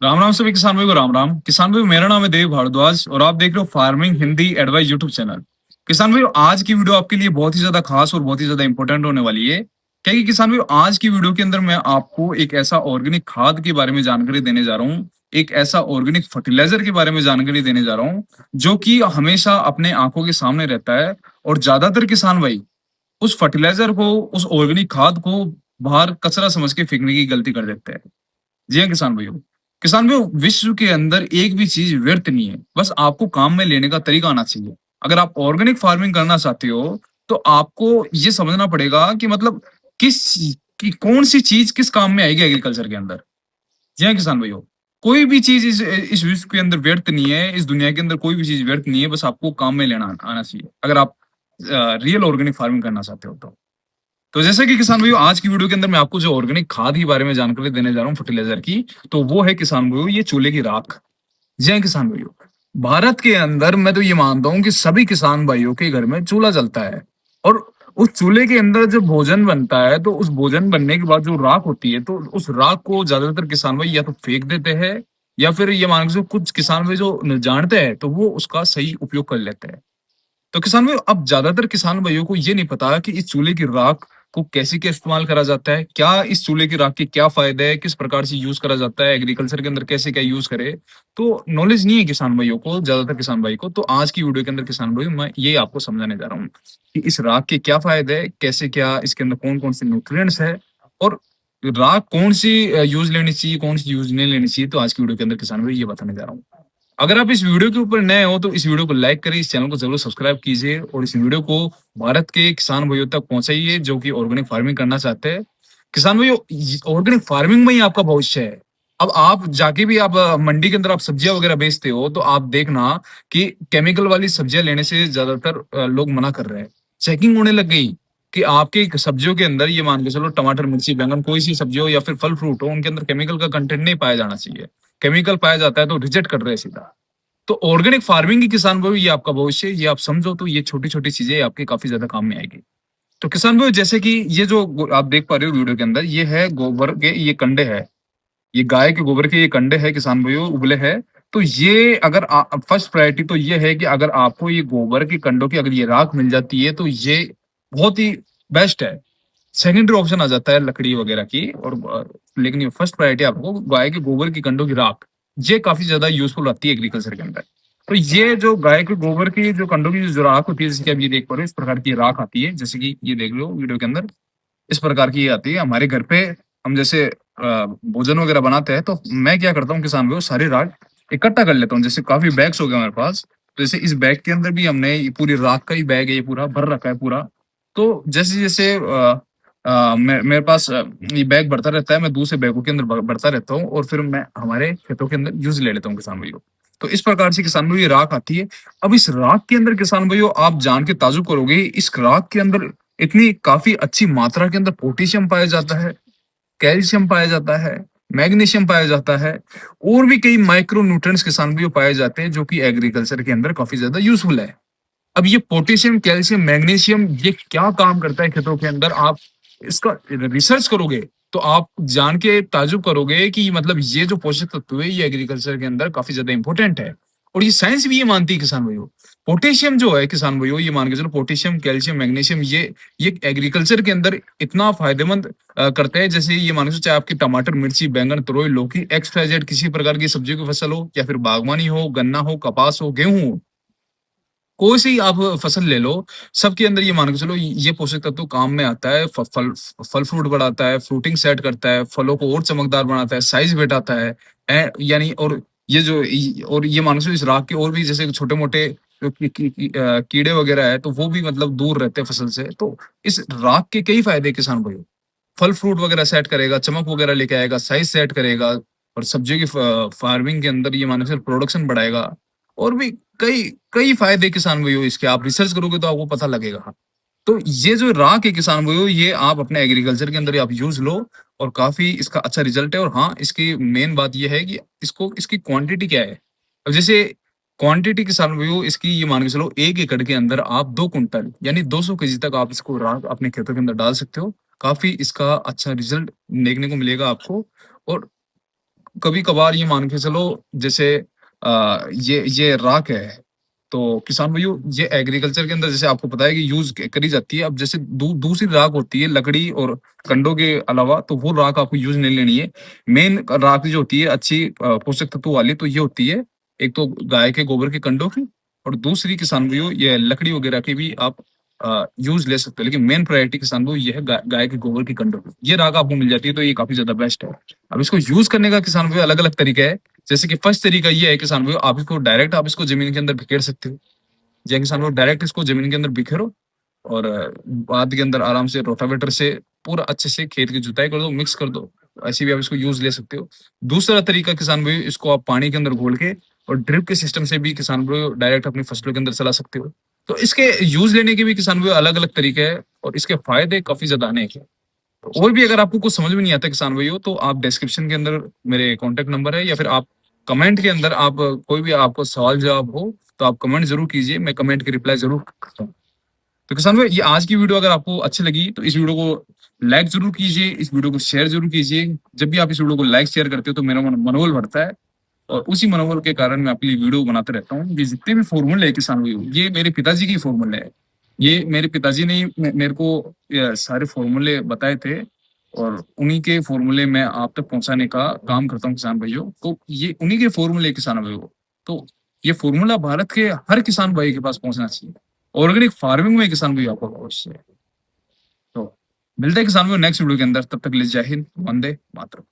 राम राम सभी किसान भाई को राम राम। किसान भाई मेरा नाम है देव भारद्वाज और आप देख रहे हो farming Hindi advice YouTube channel. किसान भाई आज की वीडियो आपके लिए बहुत ही ज्यादा खास और बहुत ही ज्यादा इंपॉर्टेंट होने वाली है। क्या कि किसान भाई आज की वीडियो के अंदर मैं आपको एक ऐसा ऑर्गेनिक खाद के बारे में जानकारी देने जा रहा हूँ, एक ऐसा ऑर्गेनिक फर्टिलाइजर के बारे में जानकारी देने जा रहा हूँ जो कि हमेशा अपने आंखों के सामने रहता है। और ज्यादातर किसान भाई उस फर्टिलाइजर को, उस ऑर्गेनिक खाद को बाहर कचरा समझ के फेंकने की गलती कर देते हैं। जी हाँ किसान भाइयों, विश्व के अंदर एक भी चीज व्यर्थ नहीं है, बस आपको काम में लेने का तरीका आना चाहिए। अगर आप ऑर्गेनिक फार्मिंग करना चाहते हो तो आपको ये समझना पड़ेगा कि मतलब कौन सी चीज किस काम में आएगी एग्रीकल्चर के अंदर। जी हाँ किसान भाइयों, कोई भी चीज इस विश्व के अंदर व्यर्थ नहीं है, इस दुनिया के अंदर कोई भी चीज व्यर्थ नहीं है, बस आपको काम में लेना आना चाहिए अगर आप रियल ऑर्गेनिक फार्मिंग करना चाहते हो तो जैसे कि किसान भाइयों आज की वीडियो के अंदर मैं आपको जो ऑर्गेनिक खाद के बारे में जानकारी देने जा रहा हूँ फर्टिलाइजर की, तो वो है किसान भाइयों ये चूल्हे की राख। जी हाँ किसान भाइयों, भारत के अंदर मैं तो ये मानता हूँ कि सभी किसान भाइयों के घर में चूल्हा जलता है। और उस चूल्हे के अंदर जो भोजन बनता है तो उस भोजन बनने के बाद जो राख होती है तो उस राख को ज्यादातर किसान भाई या तो फेंक देते हैं या फिर ये मान के चलो कुछ किसान भाई जो जानते हैं तो वो उसका सही उपयोग कर लेते हैं। तो किसान भाई अब ज्यादातर किसान भाइयों को ये नहीं पता कि इस चूल्हे की राख को कैसे क्या इस्तेमाल करा जाता है, क्या इस चूल्हे की राख के क्या फायदे है, किस प्रकार से यूज करा जाता है एग्रीकल्चर के अंदर, कैसे क्या यूज करे। तो नॉलेज नहीं है किसान भाइयों को, ज्यादातर किसान भाई को। तो आज की वीडियो के अंदर किसान भाई मैं ये आपको समझाने जा रहा हूँ कि इस राख के क्या फायदे है, कैसे क्या इसके अंदर कौन कौन से न्यूट्रिएंट्स है और राख कौन सी यूज लेनी चाहिए, कौन सी यूज नहीं लेनी चाहिए। तो आज की वीडियो के अंदर किसान भाई ये बताने जा रहा हूँ। अगर आप इस वीडियो के ऊपर नए हो तो इस वीडियो को लाइक करिए, इस चैनल को जरूर सब्सक्राइब कीजिए और इस वीडियो को भारत के किसान भाइयों तक पहुंचाइए जो कि ऑर्गेनिक फार्मिंग करना चाहते हैं। किसान भाइयों, ऑर्गेनिक फार्मिंग में ही आपका भविष्य है। अब आप जाके भी आप मंडी के अंदर आप सब्जियां वगैरह बेचते हो तो आप देखना कि केमिकल वाली सब्जियां लेने से ज्यादातर लोग मना कर रहे हैं। चेकिंग होने लग गई कि आपके सब्जियों के अंदर ये मान के चलो टमाटर मिर्ची बैंगन कोई सी सब्जी हो या फिर फल फ्रूट हो उनके अंदर केमिकल का कंटेंट नहीं पाया जाना चाहिए। केमिकल पाया जाता है तो रिजेक्ट कर रहे हैं सीधा। तो ऑर्गेनिक फार्मिंग की किसान भाई ये आपका भविष्य है, ये आप समझो तो ये छोटी छोटी चीजें आपके काफी ज्यादा काम में आएगी। तो किसान भाई जैसे कि ये जो आप देख पा रहे हो वीडियो के अंदर ये है गोबर के ये कंडे है, ये गाय के गोबर के ये कंडे है किसान भाइयों, उबले हैं। तो ये अगर फर्स्ट प्रायोरिटी तो ये है कि अगर आपको ये गोबर के कंडों की अगर ये राख मिल जाती है तो ये बहुत ही बेस्ट है। सेकेंडरी ऑप्शन आ जाता है लकड़ी वगैरह की और लेकिन ये फर्स्ट प्रायोरिटी आपको गाय के गोबर की कंडों की राख, ये काफी ज्यादा यूजफुल आती है एग्रीकल्चर के अंदर। तो ये जो गाय के गोबर की जो कंडों की जो राख होती है जैसे कि आप ये देख पा रहे हो इस प्रकार की राख आती है, जैसे कि ये देख लो वीडियो के अंदर इस प्रकार की ये आती है हमारे घर पे। हम जैसे भोजन वगैरह बनाते हैं तो मैं क्या करता हूँ किसान भाई सारी राख इकट्ठा कर लेता हूँ, जैसे काफी बैग्स हो गए हमारे पास। तो जैसे इस बैग के अंदर भी हमने ये पूरी राख का ही बैग है, ये पूरा भर रखा है पूरा। तो जैसे जैसे मेरे पास ये बैग बढ़ता रहता है, मैं दूसरे बैगों के अंदर बढ़ता रहता हूँ और फिर मैं हमारे खेतों के अंदर यूज ले लेता हूँ किसान भाइयों। तो इस प्रकार से किसान भाई ये राख आती है। अब इस राख के अंदर किसान भाइयों आप जान के ताजुब करोगे, इस राख के अंदर इतनी काफी अच्छी मात्रा के अंदर पोटेशियम पाया जाता है, कैल्शियम पाया जाता है, मैग्नीशियम पाया जाता है और भी कई माइक्रो न्यूट्रिएंट्स किसान भाइयों पाए जाते हैं जो कि एग्रीकल्चर के अंदर काफी ज्यादा यूजफुल है। अब ये पोटेशियम कैल्शियम मैग्नीशियम ये क्या काम करता है खेतों के अंदर, आप इसका रिसर्च करोगे तो आप जान के ताजुब करोगे कि मतलब ये जो पोषक तत्व है ये एग्रीकल्चर के अंदर काफी ज्यादा इंपॉर्टेंट है। और ये साइंस भी ये मानती है किसान भाइयों। पोटेशियम जो है किसान भाइयों ये मान के चलो पोटेशियम कैल्शियम मैग्नीशियम ये एग्रीकल्चर के अंदर इतना फायदेमंद करते हैं। जैसे ये मान के चलो चाहे आपकी टमाटर मिर्ची बैंगन तरोई लौकी एक्स वाई जेड किसी प्रकार की सब्जियों की फसल हो या फिर बागवानी हो गन्ना हो कपास हो गेहूं हो, कोई सी आप फसल ले लो, सबके अंदर ये मान के चलो ये पोषक तत्व काम में आता है। फल फ्रूट बढ़ाता है, फ्रूटिंग सेट करता है, फलों को और चमकदार बनाता है, साइज घटाता है। यानी और ये जो और ये मान के चलो इस राख के और भी जैसे छोटे मोटे जो कीड़े वगैरह है तो वो भी मतलब दूर रहते हैं फसल से। तो इस राख के कई फायदे किसान भाई, फल फ्रूट वगैरह सेट करेगा, चमक वगैरह लेके आएगा, साइज सेट करेगा और सब्जियों की फार्मिंग के अंदर ये मान के चलो प्रोडक्शन बढ़ाएगा। और भी कई कई फायदे किसान भाइयों इसके, आप रिसर्च करोगे तो आपको पता लगेगा। तो ये जो राख है किसान भाइयों ये आप अपने एग्रीकल्चर के अंदर आप यूज लो और काफी इसका अच्छा रिजल्ट है। और हाँ इसकी मेन बात ये है कि इसको इसकी क्वांटिटी क्या है। अब जैसे क्वांटिटी किसान भाइयों इसकी ये मान के चलो 1 एकड़ के अंदर आप 2 कुंटल यानी 200 केजी तक आप इसको राख अपने खेतों के अंदर डाल सकते हो। काफी इसका अच्छा रिजल्ट देखने को मिलेगा आपको। और कभी कभार ये मान के चलो, जैसे ये राख है, तो किसान भाइयों ये एग्रीकल्चर के अंदर जैसे आपको पता है कि यूज करी जाती है। अब जैसे दूसरी राख होती है लकड़ी और कंडों के अलावा, तो वो राख आपको यूज नहीं लेनी है। मेन राख जो होती है अच्छी पोषक तत्व वाली, तो ये होती है एक तो गाय के गोबर के कंडों की, और दूसरी किसान भाइयों ये लकड़ी वगैरह की भी आप यूज ले सकते हो। लेकिन मेन प्रायोरिटी किसान भाइयों ये है गाय के गोबर की कंडों की। ये राख आपको मिल जाती है तो ये काफी ज्यादा बेस्ट है। अब इसको यूज करने का किसान भाइयों अलग अलग तरीका है। जैसे कि फर्स्ट तरीका ये है किसान भाइयों, आप इसको डायरेक्ट आप इसको जमीन के अंदर बिखेर सकते हो। जय किसान भाइयों डायरेक्ट इसको जमीन के अंदर बिखेरो, और बाद के अंदर आराम से रोटावेटर से पूरा अच्छे से खेत की जुताई कर दो, मिक्स कर दो। ऐसे भी आप इसको यूज ले सकते हो। दूसरा तरीका किसान भाई, इसको आप पानी के अंदर घोल के और ड्रिप के सिस्टम से भी किसान भाई डायरेक्ट अपनी फसलों के अंदर चला सकते हो। तो इसके यूज लेने के भी किसान भाई अलग अलग तरीके हैं, और इसके फायदे काफी ज्यादा अनेक है। और भी अगर आपको कुछ समझ में नहीं आता किसान भाइयों, तो आप डिस्क्रिप्शन के अंदर मेरे कॉन्टेक्ट नंबर है, या फिर आप कमेंट के अंदर आप कोई भी आपको सवाल जवाब हो तो आप कमेंट जरूर कीजिए, मैं कमेंट की रिप्लाई जरूर करता हूँ। तो किसान भाई ये आज की वीडियो अगर आपको अच्छी लगी तो इस वीडियो को लाइक जरूर कीजिए, इस वीडियो को शेयर जरूर कीजिए। जब भी आप इस वीडियो को लाइक शेयर करते हो तो मेरा मनोबल बढ़ता है, और उसी मनोबल के कारण मैं आपके लिए वीडियो बनाते रहता हूँ। ये जितने भी फॉर्मूले है किसान भाई, ये मेरे पिताजी की फॉर्मूले है। ये मेरे पिताजी ने मेरे को ये सारे फॉर्मूले बताए थे, और उन्हीं के फॉर्मूले मैं आप तक पहुंचाने का काम करता हूँ किसान भाइयों। तो ये उन्हीं के फॉर्मूले किसान भाइयों, तो ये फॉर्मूला भारत के हर किसान भाई के पास पहुंचना चाहिए। ऑर्गेनिक फार्मिंग में किसान भाई आपका भविष्य है। तो मिलते हैं किसान भाई नेक्स्ट वीडियो के अंदर, तब तक के लिए जय हिंद, वंदे मातरम।